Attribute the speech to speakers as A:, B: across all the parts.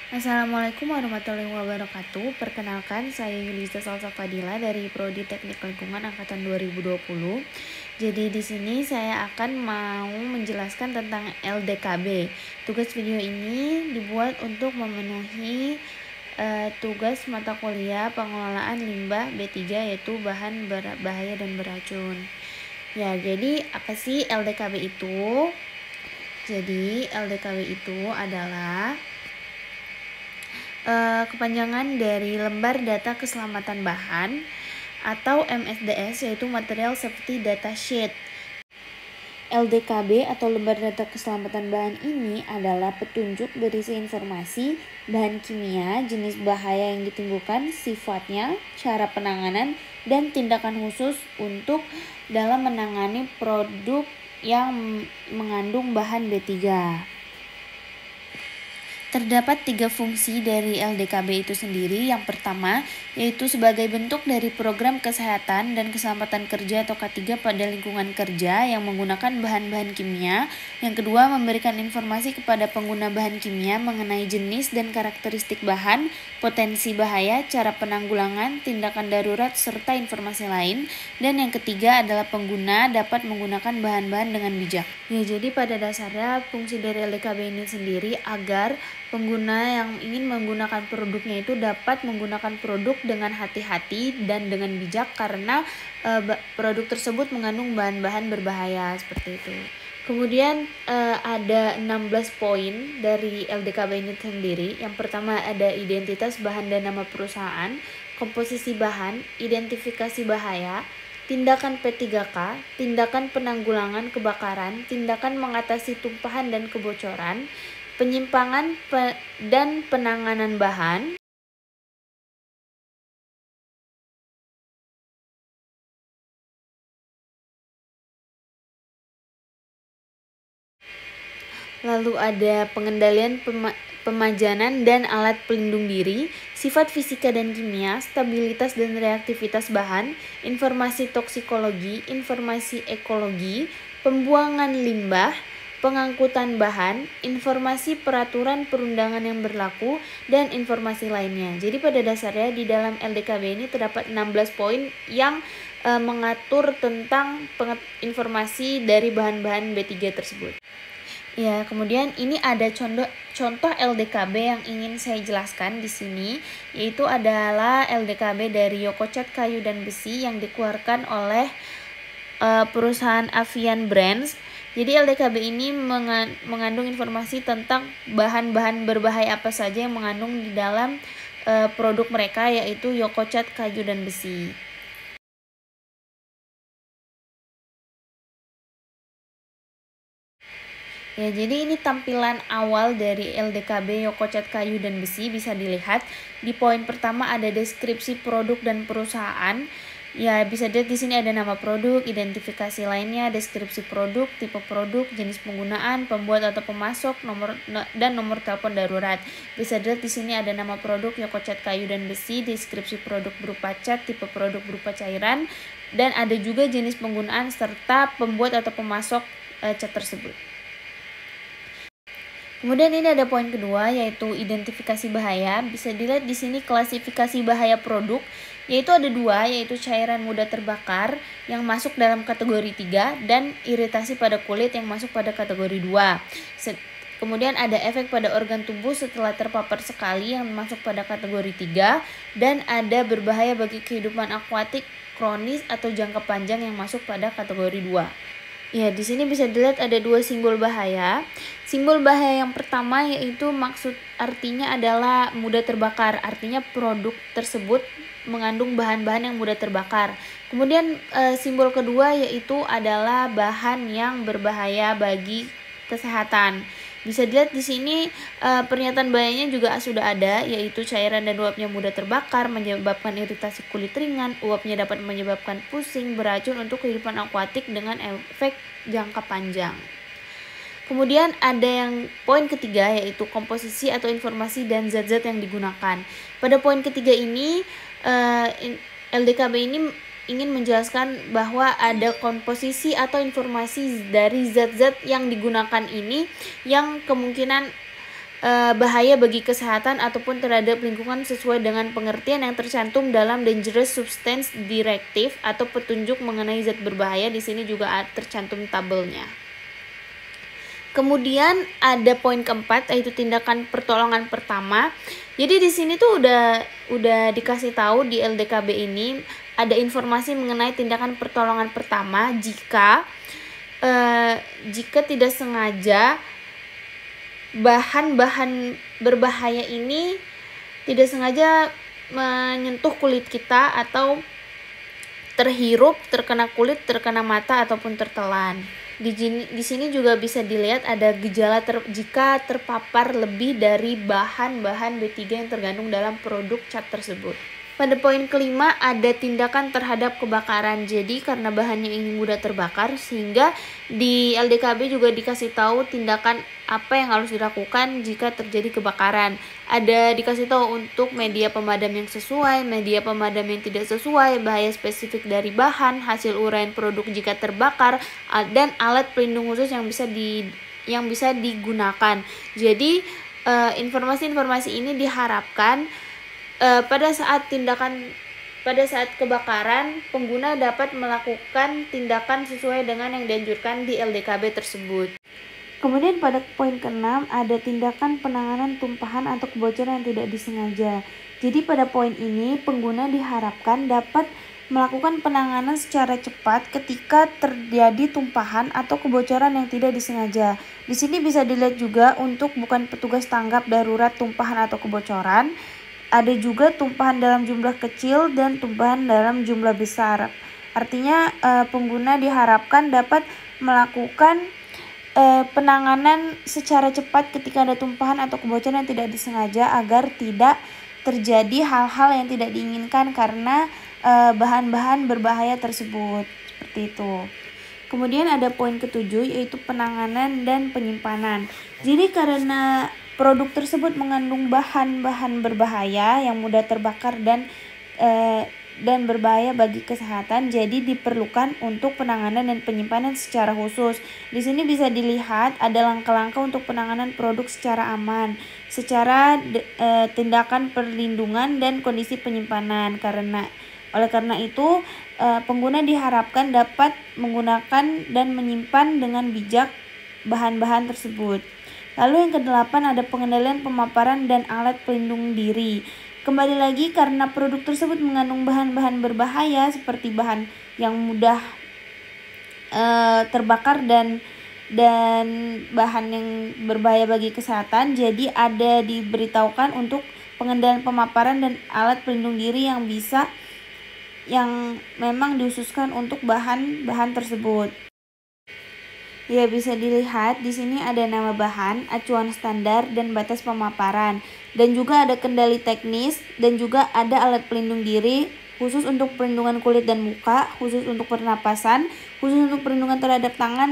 A: Assalamualaikum warahmatullahi wabarakatuh. Perkenalkan, saya Yulisa Salsafadila dari Prodi Teknik Lingkungan Angkatan 2020. Jadi di sini saya akan mau menjelaskan tentang LDKB. Tugas video ini dibuat untuk memenuhi tugas mata kuliah pengelolaan limbah B3 yaitu bahan berbahaya dan beracun. Ya, jadi apa sih LDKB itu? Jadi LDKB itu adalah kepanjangan dari Lembar Data Keselamatan Bahan atau MSDS, yaitu Material Safety Data Sheet. LDKB atau Lembar Data Keselamatan Bahan ini adalah petunjuk berisi informasi bahan kimia, jenis bahaya yang ditimbulkan, sifatnya, cara penanganan, dan tindakan khusus untuk dalam menangani produk yang mengandung bahan B3. Terdapat 3 fungsi dari LDKB itu sendiri. Yang pertama, yaitu sebagai bentuk dari program kesehatan dan keselamatan kerja atau K3 pada lingkungan kerja yang menggunakan bahan-bahan kimia. Yang kedua, memberikan informasi kepada pengguna bahan kimia mengenai jenis dan karakteristik bahan, potensi bahaya, cara penanggulangan, tindakan darurat, serta informasi lain. Dan yang ketiga adalah pengguna dapat menggunakan bahan-bahan dengan bijak. Ya, jadi pada dasarnya fungsi dari LDKB ini sendiri agar pengguna yang ingin menggunakan produknya itu dapat menggunakan produk dengan hati-hati dan dengan bijak karena produk tersebut mengandung bahan-bahan berbahaya seperti itu. Kemudian ada 16 poin dari LDKB ini sendiri. Yang pertama ada identitas bahan dan nama perusahaan, komposisi bahan, identifikasi bahaya, tindakan P3K, tindakan penanggulangan kebakaran, tindakan mengatasi tumpahan dan kebocoran, penyimpangan dan penanganan bahan, lalu ada pengendalian pemajanan dan alat pelindung diri, sifat fisika dan kimia, stabilitas dan reaktivitas bahan, informasi toksikologi, informasi ekologi, pembuangan limbah, pengangkutan bahan, informasi peraturan perundangan yang berlaku, dan informasi lainnya. Jadi pada dasarnya di dalam LDKB ini terdapat 16 poin yang mengatur tentang informasi dari bahan-bahan B3 tersebut. Ya, kemudian ini ada contoh LDKB yang ingin saya jelaskan di sini, yaitu adalah LDKB dari Yokocat Kayu dan Besi yang dikeluarkan oleh perusahaan Avian Brands. Jadi LDKB ini mengandung informasi tentang bahan-bahan berbahaya apa saja yang mengandung di dalam produk mereka, yaitu Yokocat Kayu dan Besi. Ya, jadi ini tampilan awal dari LDKB Yokocat Kayu dan Besi. Bisa dilihat di poin pertama ada deskripsi produk dan perusahaan. Ya, bisa dilihat di sini ada nama produk, identifikasi lainnya, deskripsi produk, tipe produk, jenis penggunaan, pembuat atau pemasok, dan nomor telepon darurat. Bisa dilihat di sini ada nama produk Yokocat Kayu dan Besi, deskripsi produk berupa cat, tipe produk berupa cairan, dan ada juga jenis penggunaan serta pembuat atau pemasok cat tersebut. Kemudian ini ada poin kedua, yaitu identifikasi bahaya. Bisa dilihat di sini klasifikasi bahaya produk, yaitu ada 2, yaitu cairan mudah terbakar yang masuk dalam kategori 3 dan iritasi pada kulit yang masuk pada kategori 2. Kemudian ada efek pada organ tubuh setelah terpapar sekali yang masuk pada kategori 3, dan ada berbahaya bagi kehidupan akuatik kronis atau jangka panjang yang masuk pada kategori 2. Ya, di sini bisa dilihat ada 2 simbol bahaya. Simbol bahaya yang pertama yaitu artinya adalah mudah terbakar, artinya produk tersebut mengandung bahan-bahan yang mudah terbakar. Kemudian simbol kedua yaitu adalah bahan yang berbahaya bagi kesehatan. Bisa dilihat di sini pernyataan bahayanya juga sudah ada, yaitu cairan dan uapnya mudah terbakar, menyebabkan iritasi kulit ringan, uapnya dapat menyebabkan pusing, beracun untuk kehidupan akuatik dengan efek jangka panjang. Kemudian ada yang poin ketiga, yaitu komposisi atau informasi dan zat-zat yang digunakan. Pada poin ketiga ini LDKB ini ingin menjelaskan bahwa ada komposisi atau informasi dari zat-zat yang digunakan ini yang kemungkinan bahaya bagi kesehatan ataupun terhadap lingkungan sesuai dengan pengertian yang tercantum dalam Dangerous Substance Directive atau petunjuk mengenai zat berbahaya. Di sini juga tercantum tabelnya. Kemudian ada poin keempat, yaitu tindakan pertolongan pertama. Jadi di sini tuh udah dikasih tahu di LDKB ini ada informasi mengenai tindakan pertolongan pertama jika tidak sengaja bahan-bahan berbahaya ini tidak sengaja menyentuh kulit kita atau terhirup, terkena kulit, terkena mata ataupun tertelan. Di sini juga bisa dilihat ada gejala jika terpapar lebih dari bahan-bahan B3 yang terkandung dalam produk cat tersebut. Pada poin kelima ada tindakan terhadap kebakaran. Jadi karena bahannya ini mudah terbakar sehingga di LDKB juga dikasih tahu tindakan apa yang harus dilakukan jika terjadi kebakaran. Ada dikasih tahu untuk media pemadam yang sesuai, media pemadam yang tidak sesuai, bahaya spesifik dari bahan, hasil uraian produk jika terbakar, dan alat pelindung khusus yang bisa digunakan. Jadi informasi-informasi ini diharapkan pada saat kebakaran, pengguna dapat melakukan tindakan sesuai dengan yang dianjurkan di LDKB tersebut. Kemudian pada poin ke-6 ada tindakan penanganan tumpahan atau kebocoran yang tidak disengaja. Jadi pada poin ini pengguna diharapkan dapat melakukan penanganan secara cepat ketika terjadi tumpahan atau kebocoran yang tidak disengaja. Di sini bisa dilihat juga untuk bukan petugas tanggap darurat tumpahan atau kebocoran. Ada juga tumpahan dalam jumlah kecil dan tumpahan dalam jumlah besar. Artinya pengguna diharapkan dapat melakukan penanganan secara cepat ketika ada tumpahan atau kebocoran yang tidak disengaja agar tidak terjadi hal-hal yang tidak diinginkan karena bahan-bahan berbahaya tersebut. Seperti itu. Kemudian ada poin ke-7 yaitu penanganan dan penyimpanan. Jadi karena produk tersebut mengandung bahan-bahan berbahaya yang mudah terbakar dan berbahaya bagi kesehatan, jadi diperlukan untuk penanganan dan penyimpanan secara khusus. Di sini bisa dilihat ada langkah-langkah untuk penanganan produk secara aman, secara tindakan perlindungan dan kondisi penyimpanan. Oleh karena itu, pengguna diharapkan dapat menggunakan dan menyimpan dengan bijak bahan-bahan tersebut. Lalu yang ke-8 ada pengendalian pemaparan dan alat pelindung diri. Kembali lagi karena produk tersebut mengandung bahan-bahan berbahaya seperti bahan yang mudah terbakar dan bahan yang berbahaya bagi kesehatan, jadi ada diberitahukan untuk pengendalian pemaparan dan alat pelindung diri yang memang dikhususkan untuk bahan-bahan tersebut. Ya, bisa dilihat di sini ada nama bahan, acuan standar, dan batas pemaparan. Dan juga ada kendali teknis, dan juga ada alat pelindung diri, khusus untuk perlindungan kulit dan muka, khusus untuk pernapasan, khusus untuk perlindungan terhadap tangan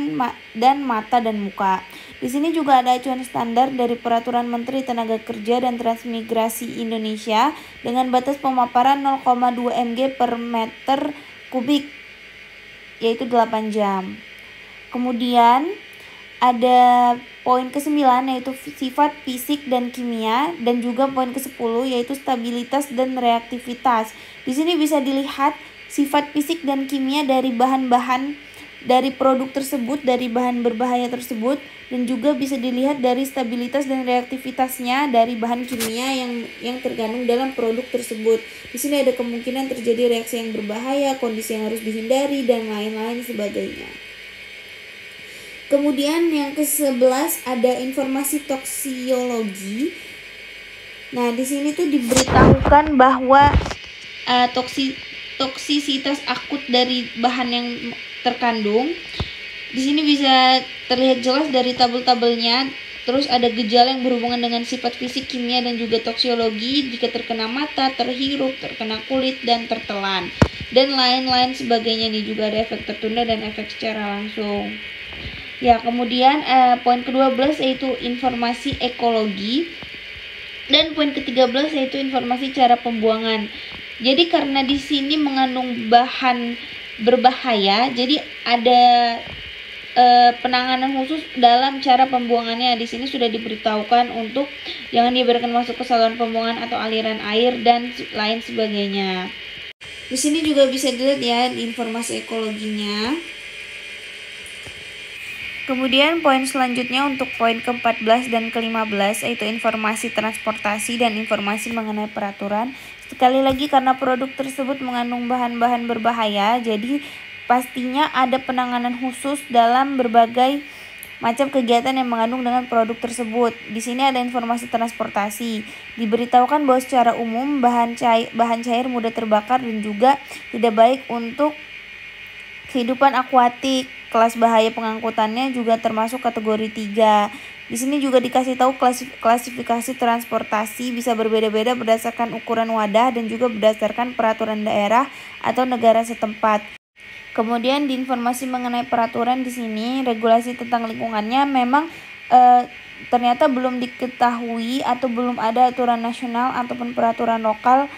A: dan mata dan muka. Di sini juga ada acuan standar dari Peraturan Menteri Tenaga Kerja dan Transmigrasi Indonesia dengan batas pemaparan 0,2 mg per meter kubik, yaitu 8 jam. Kemudian ada poin ke-9 yaitu sifat fisik dan kimia, dan juga poin ke-10 yaitu stabilitas dan reaktivitas. Di sini bisa dilihat sifat fisik dan kimia dari bahan-bahan dari produk tersebut, dari bahan berbahaya tersebut, dan juga bisa dilihat dari stabilitas dan reaktivitasnya dari bahan kimia yang terkandung dalam produk tersebut. Di sini ada kemungkinan terjadi reaksi yang berbahaya, kondisi yang harus dihindari, dan lain-lain sebagainya. Kemudian yang ke-11 ada informasi toksiologi. Nah, di sini tuh diberitahukan bahwa toksisitas akut dari bahan yang terkandung. Di sini bisa terlihat jelas dari tabel-tabelnya. Terus ada gejala yang berhubungan dengan sifat fisik, kimia, dan juga toksiologi jika terkena mata, terhirup, terkena kulit, dan tertelan. Dan lain-lain sebagainya. Nih juga ada efek tertunda dan efek secara langsung. Ya, kemudian poin ke-12 yaitu informasi ekologi, dan poin ke-13 yaitu informasi cara pembuangan. Jadi karena di sini mengandung bahan berbahaya, jadi ada penanganan khusus dalam cara pembuangannya. Di sini sudah diberitahukan untuk jangan dibiarkan masuk ke saluran pembuangan atau aliran air dan lain sebagainya. Di sini juga bisa dilihat ya informasi ekologinya. Kemudian poin selanjutnya untuk poin ke-14 dan ke-15 yaitu informasi transportasi dan informasi mengenai peraturan. Sekali lagi karena produk tersebut mengandung bahan-bahan berbahaya, jadi pastinya ada penanganan khusus dalam berbagai macam kegiatan yang mengandung dengan produk tersebut. Di sini ada informasi transportasi. Diberitahukan bahwa secara umum bahan cair mudah terbakar dan juga tidak baik untuk kehidupan akuatik. Kelas bahaya pengangkutannya juga termasuk kategori 3. Di sini juga dikasih tahu klasifikasi transportasi bisa berbeda-beda berdasarkan ukuran wadah dan juga berdasarkan peraturan daerah atau negara setempat. Kemudian di informasi mengenai peraturan di sini regulasi tentang lingkungannya memang ternyata belum diketahui atau belum ada aturan nasional ataupun peraturan lokal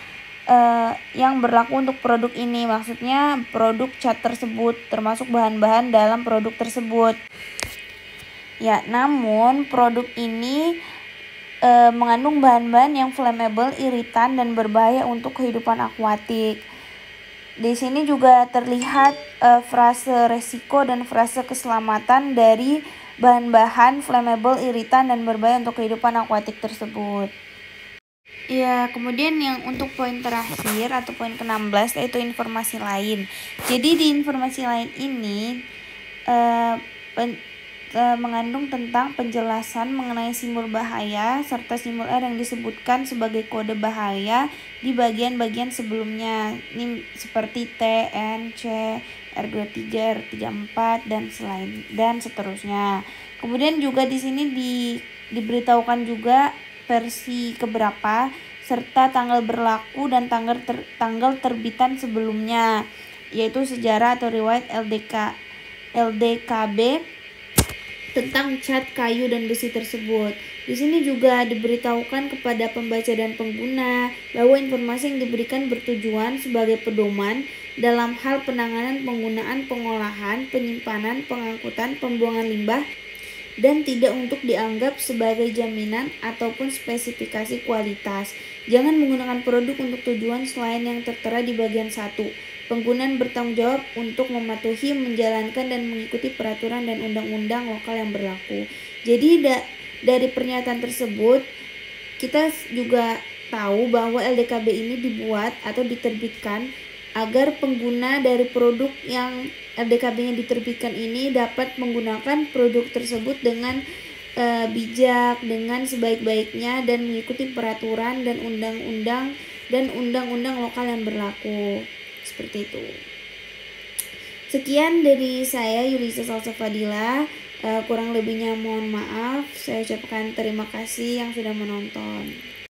A: yang berlaku untuk produk ini. Maksudnya produk cat tersebut termasuk bahan-bahan dalam produk tersebut. Ya, namun produk ini mengandung bahan-bahan yang flammable, iritan, dan berbahaya untuk kehidupan akuatik. Di sini juga terlihat frase resiko dan frase keselamatan dari bahan-bahan flammable, iritan, dan berbahaya untuk kehidupan akuatik tersebut. Ya, kemudian yang untuk poin terakhir atau poin ke-16 yaitu informasi lain. Jadi di informasi lain ini mengandung tentang penjelasan mengenai simbol bahaya serta simbol R yang disebutkan sebagai kode bahaya di bagian-bagian sebelumnya. Ini seperti T, N, C, R23, R34 dan seterusnya. Kemudian juga di sini diberitahukan juga versi keberapa serta tanggal berlaku dan tanggal terbitan sebelumnya, yaitu sejarah atau riwayat LDKB tentang cat kayu dan besi tersebut. Di sini juga diberitahukan kepada pembaca dan pengguna bahwa informasi yang diberikan bertujuan sebagai pedoman dalam hal penanganan, penggunaan, pengolahan, penyimpanan, pengangkutan, pembuangan limbah, dan tidak untuk dianggap sebagai jaminan ataupun spesifikasi kualitas. Jangan menggunakan produk untuk tujuan selain yang tertera di bagian 1. Penggunaan bertanggung jawab untuk mematuhi, menjalankan, dan mengikuti peraturan dan undang-undang lokal yang berlaku. Jadi dari pernyataan tersebut, kita juga tahu bahwa LDKB ini dibuat atau diterbitkan agar pengguna dari produk yang LDKB-nya diterbitkan ini dapat menggunakan produk tersebut dengan bijak, dengan sebaik-baiknya, dan mengikuti peraturan dan undang-undang lokal yang berlaku. Seperti itu. Sekian dari saya, Yulisa Salsafadila. Kurang lebihnya mohon maaf. Saya ucapkan terima kasih yang sudah menonton.